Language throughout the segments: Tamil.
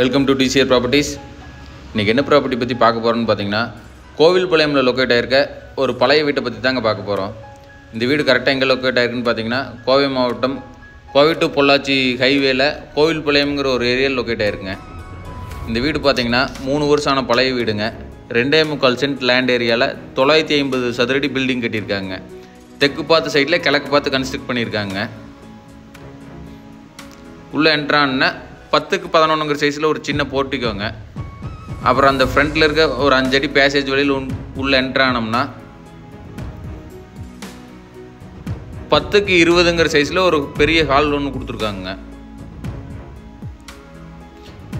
Welcome to TCR properties. இன்றைக்கி என்ன ப்ராப்பர்ட்டி பற்றி பார்க்க போகிறோன்னு பார்த்தீங்கன்னா, கோவில்பாளையமில் லொக்கேட் ஆகிருக்க ஒரு பழைய வீட்டை பற்றி தாங்க பார்க்க போகிறோம். இந்த வீடு கரெக்டாக எங்கே லொக்கேட் ஆகிருக்குன்னு பார்த்தீங்கன்னா, கோவை மாவட்டம் கோவை டு பொள்ளாச்சி ஹைவேல கோவில்பாளையம்ங்கிற ஒரு ஏரியாவில் லொக்கேட் ஆகிருக்குங்க. இந்த வீடு பார்த்திங்கன்னா 3 வருஷமான பழைய வீடுங்க. 2.25 சென்ட் லேண்ட் ஏரியாவில் 950 சதுரடி பில்டிங் கட்டியிருக்காங்க. தெற்கு பார்த்த சைடில் கிழக்கு பார்த்து கன்ஸ்ட்ரக்ட் பண்ணியிருக்காங்க. உள்ளே என்ட்ரான்னா 10க்கு 11ங்கிற சைஸில் ஒரு சின்ன போர்ட்டிக்கோங்க. அப்புறம் அந்த ஃப்ரண்ட்டில் இருக்க ஒரு 5 அடி பேசேஜ் வழியில் உள்ளே என்ட்ரானோம்னா 10க்கு 20ங்கிற சைஸில் ஒரு பெரிய ஹால் ஒன்று கொடுத்துருக்காங்க.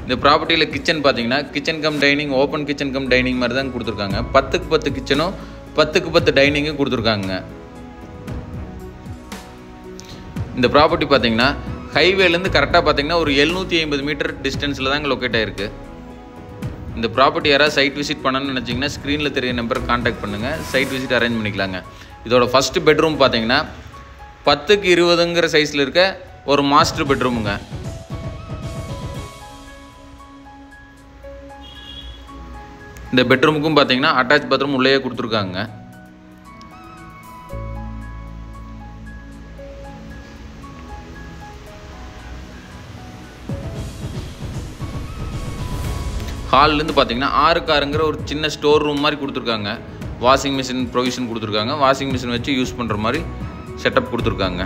இந்த ப்ராப்பர்ட்டியில் கிச்சன் பார்த்தீங்கன்னா kitchen come dining, open kitchen come dining மாதிரி தான் கொடுத்துருக்காங்க. 10க்கு 10 கிச்சனும் 10க்கு 10 டைனிங்கும் கொடுத்துருக்காங்க. இந்த ப்ராப்பர்ட்டி பார்த்தீங்கன்னா ஹைவேலேருந்து கரெக்டாக பார்த்தீங்கன்னா ஒரு 750 மீட்டர் டிஸ்டன்ஸில் தாங்க லொக்கேட் ஆகிருக்கு. இந்த ப்ராப்பர்ட்டி யாராவது சைட் விசிட் பண்ணணும்னு நினச்சிங்கன்னா ஸ்க்ரீனில் தெரிய நம்பருக்கு கான்டாக்ட் பண்ணுங்கள். சைட் விசிட் அரேஞ்ச் பண்ணிக்கலாங்க. இதோட ஃபஸ்ட்டு பெட்ரூம் பார்த்தீங்கன்னா 10க்கு 20ங்கிற சைஸில் இருக்க ஒரு மாஸ்டர் பெட்ரூமுங்க. இந்த பெட்ரூமுக்கும் பார்த்தீங்கன்னா அட்டாச் பாத்ரூம் உள்ளேயே கொடுத்துருக்காங்க. ஹால்லேருந்து பார்த்தீங்கன்னா 6க்கு 6ங்கிற ஒரு சின்ன ஸ்டோர் ரூம் மாதிரி கொடுத்துருக்காங்க. வாஷிங் மிஷின் ப்ரொவிஷன் கொடுத்துருக்காங்க. வாஷிங் மிஷின் வச்சு யூஸ் பண்ணுற மாதிரி செட்டப் கொடுத்துருக்காங்க.